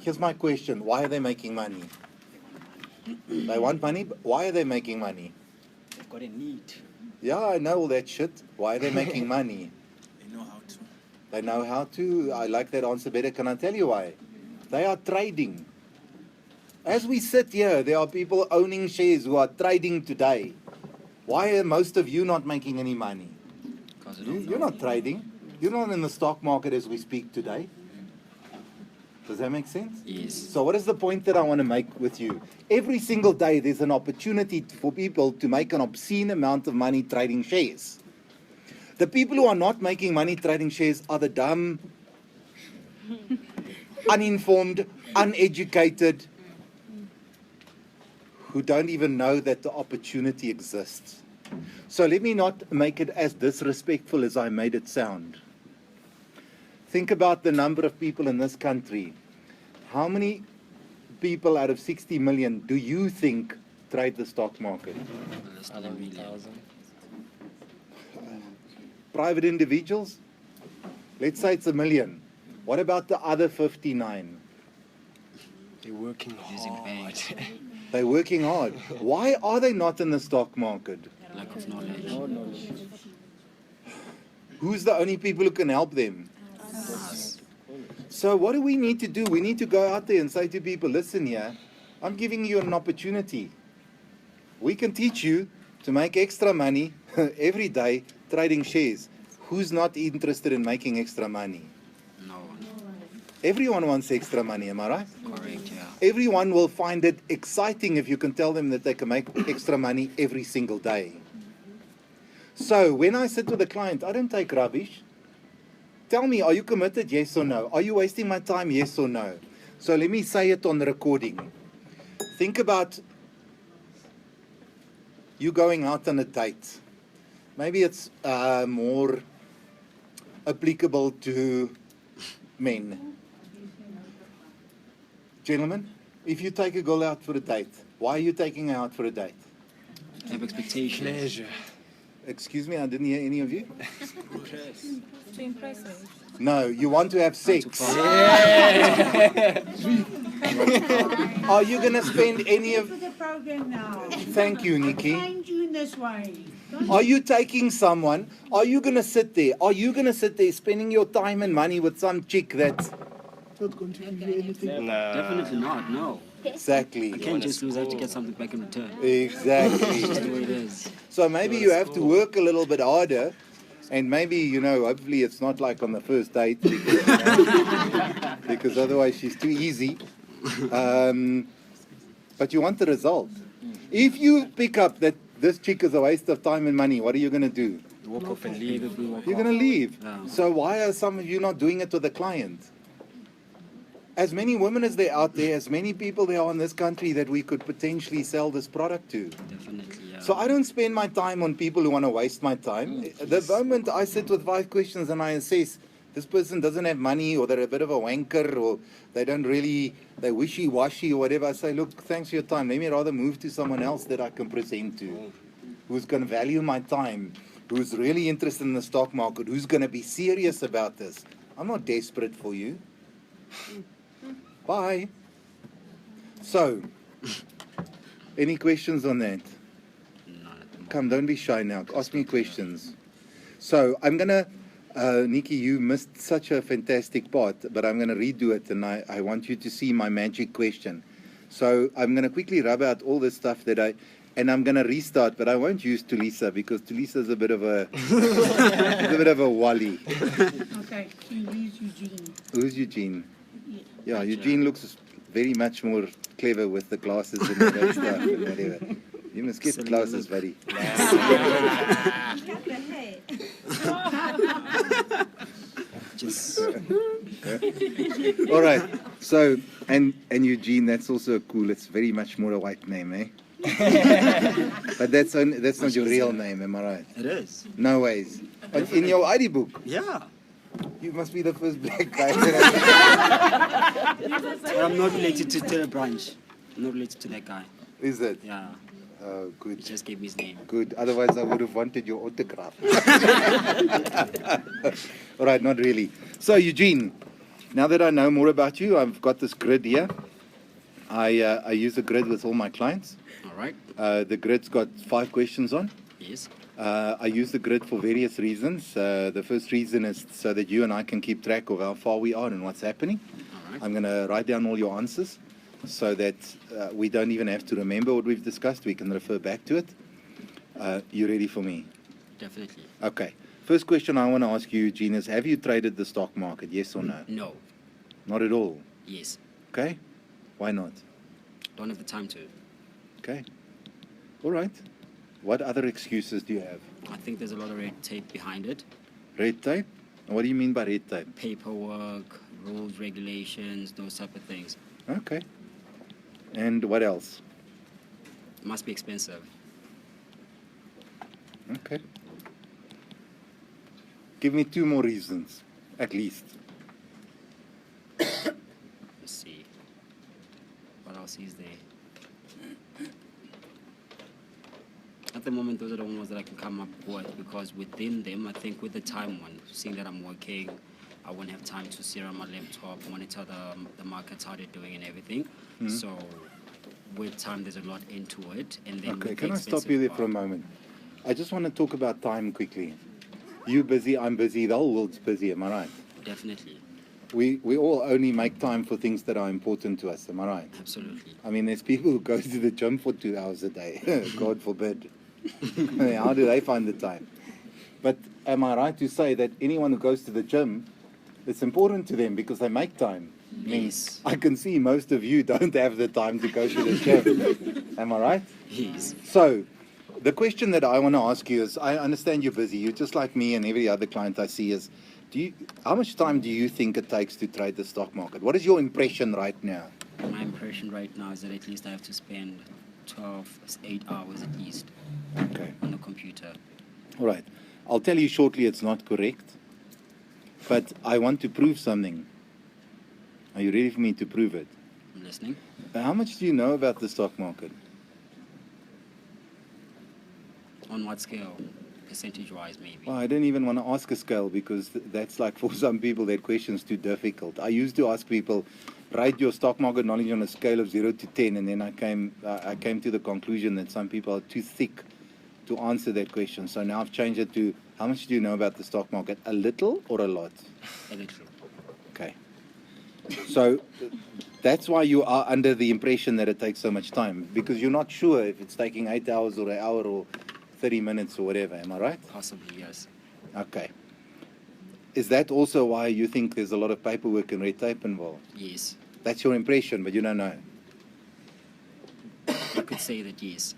Here's my question. Why are they making money? They want money, but why are they making money? They've got a need. Yeah, I know all that shit. Why are they making money? They know how to. They know how to. I like that answer better. Can I tell you why? They are trading. As we sit here, there are people owning shares who are trading today. Why are most of you not making any money? You're not trading. You're not in the stock market as we speak today. Does that make sense? Yes. So what is the point that I want to make with you? Every single day there's an opportunity for people to make an obscene amount of money trading shares. The people who are not making money trading shares are the dumb, uninformed, uneducated, who don't even know that the opportunity exists. So let me not make it as disrespectful as I made it sound. Think about the number of people in this country. How many people out of 60 million do you think trade the stock market? Private individuals? Let's say it's 1 million. What about the other 59? They're working hard. They're working hard. Why are they not in the stock market? Lack of knowledge. Who's the only people who can help them? So what do we need to do? We need to go out there and say to people, listen here, I'm giving you an opportunity. We can teach you to make extra money every day trading shares. Who's not interested in making extra money? No one. Everyone wants extra money, am I right? Correct, yeah. Everyone will find it exciting if you can tell them that they can make extra money every single day. So when I sit with a client, I don't take rubbish. Tell me, are you committed? Yes or no? Are you wasting my time? Yes or no? So let me say it on the recording. Think about you going out on a date. Maybe it's more applicable to men. Gentlemen, if you take a girl out for a date, why are you taking her out for a date? Have expectations. Pleasure. Excuse me, I didn't hear any of you. To impress her. No, you want to have sex. Are you going to spend any of... For the program now. Thank you, Nikki. Find you in this way. Are you taking someone? Are you going to sit there? Are you going to sit there spending your time and money with some chick that's... Not going to give you anything. Nah. Definitely not, no. Exactly. I can't just lose, I have to get something back in return. Exactly. That's the way it is. So maybe you have to work a little bit harder, and maybe, you know, hopefully it's not like on the first date, because otherwise she's too easy. But you want the result. If you pick up that this chick is a waste of time and money, what are you going to do? Walk off and leave. You're going to leave. Yeah. So why are some of you not doing it to the client? As many women as there are out there, as many people there are in this country that we could potentially sell this product to. Definitely, yeah. So I don't spend my time on people who want to waste my time. The moment I sit with 5 questions and I assess, this person doesn't have money, or they're a bit of a wanker, or they don't really, they're wishy-washy or whatever, I say, look, thanks for your time. Let me rather move to someone else that I can present to, who's going to value my time, who's really interested in the stock market, who's going to be serious about this. I'm not desperate for you. Bye. So, any questions on that? Come, don't be shy now. Ask me questions. So, I'm going to, Nikki, you missed such a fantastic part, but I'm going to redo it, and I want you to see my magic question. So, I'm going to quickly rub out all the stuff that and I'm going to restart, but I won't use Thulisa, because Tulisa's a bit of a, a bit of a wally. Okay, who's Eugene? Who's Eugene? Yeah, Eugene looks very much more clever with the glasses and all that stuff and whatever. You must get glasses, buddy. Just All right. So, and Eugene, that's also cool. It's very much more a white name, eh? But that's not your real name, am I right? it is. No ways. But in your ID book, Yeah. you must be the first black guy. But I'm not related to Taylor Branch. I'm not related to that guy. Is it? Yeah. Oh, He good. just gave me his name. Good. Otherwise, I would have wanted your autograph. All right, not really. So, Eugene, Now that I know more about you, I've got this grid here. I use a grid with all my clients. All right. The grid's got 5 questions on. Yes. I use the grid for various reasons. The first reason is so that you and I can keep track of how far we are and what's happening. All right. I'm going to write down all your answers so that we don't even have to remember what we've discussed. We can refer back to it. You ready for me? Definitely. Okay. First question I want to ask you, Eugene, is have you traded the stock market, yes or no? No. Not at all. Yes. Okay. Why not? Don't have the time to. Okay. All right. What other excuses do you have? I think there's a lot of red tape behind it. Red tape? What do you mean by red tape? Paperwork, rules, regulations, those type of things. Okay. And what else? It must be expensive. Okay. Give me 2 more reasons, at least. Let's see. What else is there? At the moment, those are the ones that I can come up with, because within them, I think with the time one, seeing that I'm working, I won't have time to sit on my laptop, monitor the markets, how they're doing and everything. So with time, there's a lot into it. And then Okay, with can the I stop you there for a expensive moment? I just want to talk about time quickly. You busy, I'm busy, the whole world's busy, am I right? part, definitely. We all only make time for things that are important to us, am I right? Absolutely. I mean, there's people who go to the gym for 2 hours a day. God forbid. How do they find the time? But am I right to say that anyone who goes to the gym, it's important to them because they make time? I mean, Yes. I can see most of you don't have the time to go to the gym. Am I right? Yes. So, the question that I want to ask you is, I understand you're busy. You're just like me and every other client I see is, how much time do you think it takes to trade the stock market? What is your impression right now? My impression right now is that at least I have to spend 8 hours at least Okay. on the computer. All right. I'll tell you shortly it's not correct, but I want to prove something. Are you ready for me to prove it? I'm listening. How much do you know about the stock market? On what scale? Percentage-wise, maybe. Well, I don't even want to ask a scale because that's like for some people that question's too difficult. I used to ask people, write your stock market knowledge on a scale of 0 to 10, and then I came to the conclusion that some people are too thick to answer that question. So now I've changed it to, how much do you know about the stock market? A little or a lot? A little. Okay. So that's why you are under the impression that it takes so much time, because you're not sure if it's taking 8 hours or an hour or 30 minutes or whatever. Am I right? Possibly, yes. Okay. Is that also why you think there's a lot of paperwork and red tape involved? Yes. That's your impression, but you don't know. You could say that, yes.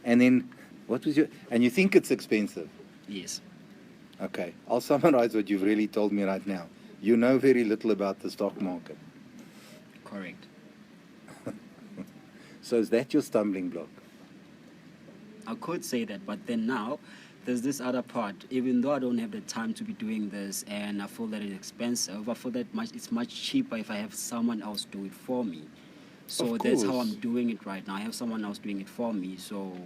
And then, what was your... And you think it's expensive? Yes. Okay. I'll summarize what you've really told me right now. You know very little about the stock market. Correct. So is that your stumbling block? I could say that, but then now there's this other part. Even though I don't have the time to be doing this and I feel that it's expensive, I feel that it's much cheaper if I have someone else do it for me. So Of that's how course. I'm doing it right now. I have someone else doing it for me. So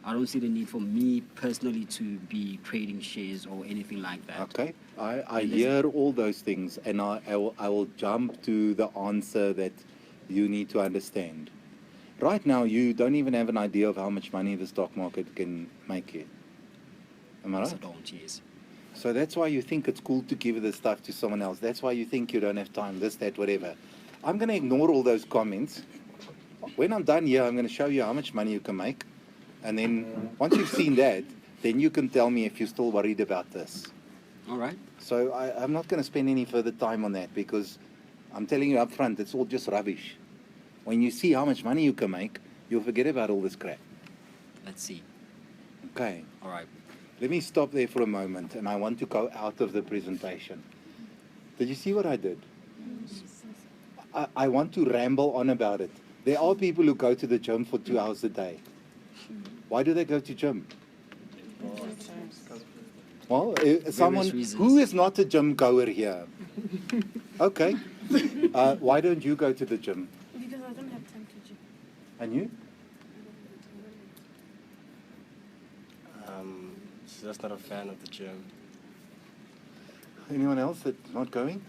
I don't see the need for me personally to be trading shares or anything like that. Okay. I And hear all those things, and I will jump to the answer that you need to understand. Right now, you don't even have an idea of how much money the stock market can make you. Am I Yes, I right? don't, yes. So that's why you think it's cool to give this stuff to someone else. That's why you think you don't have time, this, that, whatever. I'm going to ignore all those comments. When I'm done here, I'm going to show you how much money you can make. And then once you've seen that, then you can tell me if you're still worried about this. All right. So I'm not going to spend any further time on that because I'm telling you up front, it's all just rubbish. When you see how much money you can make, you'll forget about all this crap. Let's see. Okay. All right. Let me stop there for a moment, and I want to go out of the presentation. Did you see what I did? I want to ramble on about it. There are people who go to the gym for 2 hours a day. Why do they go to gym? Well, someone reasons. who is not a gym goer here. Okay. Why don't you go to the gym? Because I don't have time to gym. And you? She's just not a fan of the gym. Anyone else that's not going?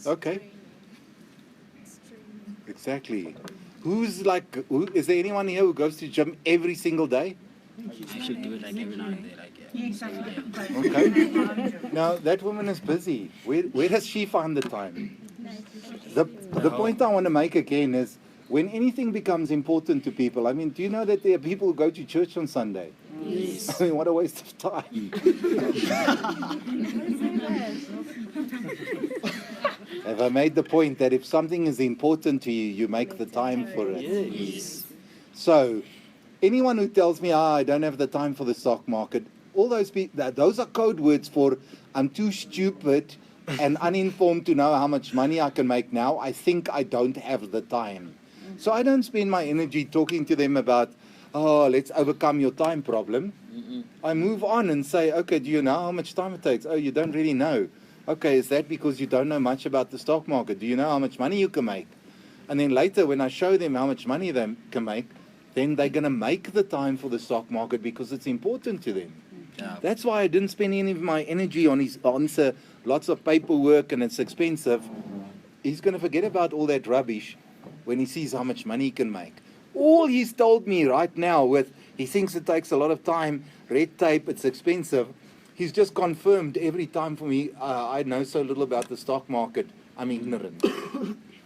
Okay. Exactly. Is there anyone here who goes to gym every single day? I should do it like every now and then, like Yeah, exactly. Okay. Now, that woman is busy. Where does she find the time? The point I want to make again is when anything becomes important to people, I mean, do you know that there are people who go to church on Sunday? Yes. I mean, what a waste of time. Have I made the point that if something is important to you, you make the time for it? Yes. So, anyone who tells me, I don't have the time for the stock market, all those people, those are code words for I'm too stupid and uninformed to know how much money I can make now. I think I don't have the time. So I don't spend my energy talking to them about, let's overcome your time problem. I move on and say, okay, do you know how much time it takes? Oh, you don't really know. Okay, is that because you don't know much about the stock market? Do you know how much money you can make? And then later when I show them how much money they can make, then they're going to make the time for the stock market because it's important to them. Yeah. That's why I didn't spend any of my energy on his answer, lots of paperwork and it's expensive. He's going to forget about all that rubbish when he sees how much money he can make. All he's told me right now he thinks it takes a lot of time, red tape, it's expensive. He's just confirmed every time for me, I know so little about the stock market, I'm ignorant.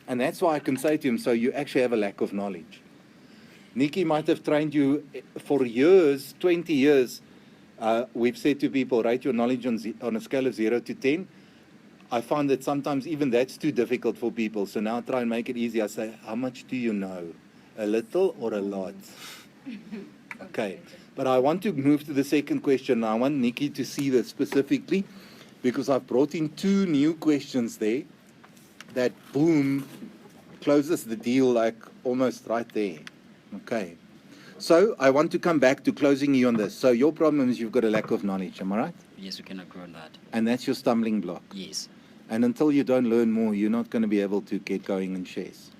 And that's why I can say to him, so you actually have a lack of knowledge. Nikki might have trained you for years, 20 years. We've said to people, rate your knowledge on a scale of 0 to 10. I found that sometimes even that's too difficult for people. So now I try and make it easy. I say, how much do you know? A little or a lot? Okay. But I want to move to the second question. I want Nikki to see this specifically because I've brought in 2 new questions there that, boom, closes the deal like almost right there. Okay. So I want to come back to closing you on this. So your problem is you've got a lack of knowledge, am I right? Yes, we can agree on that. And that's your stumbling block. Yes, And until you don't learn more, you're not going to be able to get going in shares.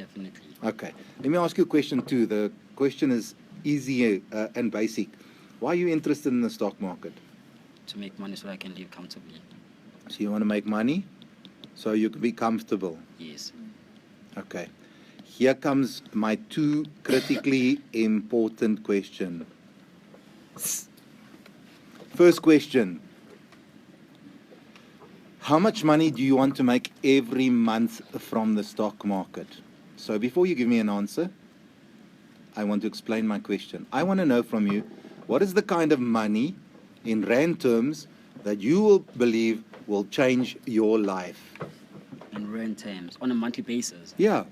definitely. Okay. Let me ask you a question too. The question is easy and basic. Why are you interested in the stock market? To make money so I can live comfortably. So you want to make money so you can be comfortable. Yes. Okay. Here comes my 2 critically important questions. First question. How much money do you want to make every month from the stock market? So before you give me an answer, I want to explain my question. I want to know from you, what is the kind of money in rand terms that you will believe will change your life? In rent terms, on a monthly basis, Yeah,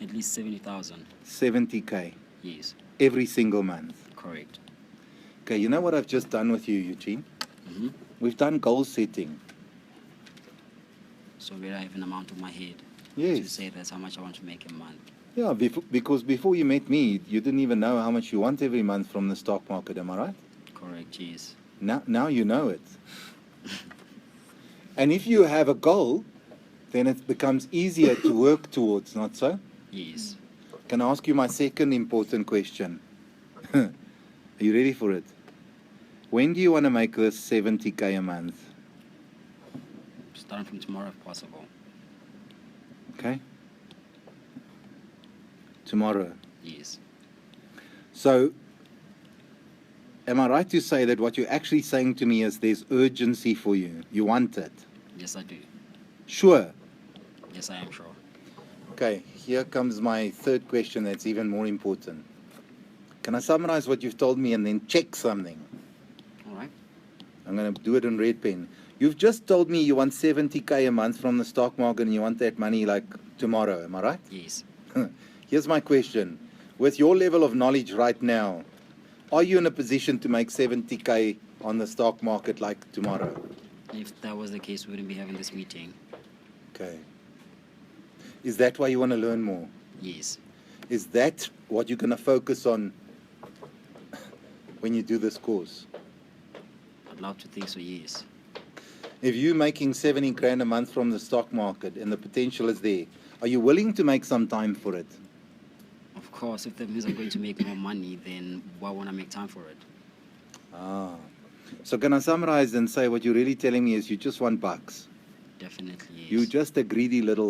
at least 70,000. 70K Yes, every single month. correct. Okay, you know what I've just done with you, Eugene? Mm-hmm. We've done goal setting. So where I have an amount on my head to Yes. say that's how much I want to make a month. Yeah, because before you met me, you didn't even know how much you want every month from the stock market, am I right? Correct, yes. Now you know it. And if you have a goal, then it becomes easier to work towards, not so? Yes. Can I ask you my second important question? Are you ready for it? When do you want to make this 70K a month? Starting from tomorrow if possible. Okay? Tomorrow. Yes. So, am I right to say that what you're actually saying to me is there's urgency for you? You want it? Yes, I do. Sure. Yes, I am sure. Okay, here comes my third question that's even more important. Can I summarize what you've told me and then check something? All right. I'm going to do it in red pen. You've just told me you want 70K a month from the stock market and you want that money like tomorrow, am I right? Yes. Here's my question. With your level of knowledge right now, are you in a position to make 70K on the stock market like tomorrow? If that was the case, we wouldn't be having this meeting. Okay. Is that why you want to learn more? Yes. Is that what you're going to focus on when you do this course? I'd love to think so, yes. If you're making 70 grand a month from the stock market and the potential is there, are you willing to make some time for it? Of course, if that means I'm going to make more money, then why won't I make time for it? Ah. So can I summarize and say what you're really telling me is you just want bucks? Definitely, yes. You're just a greedy little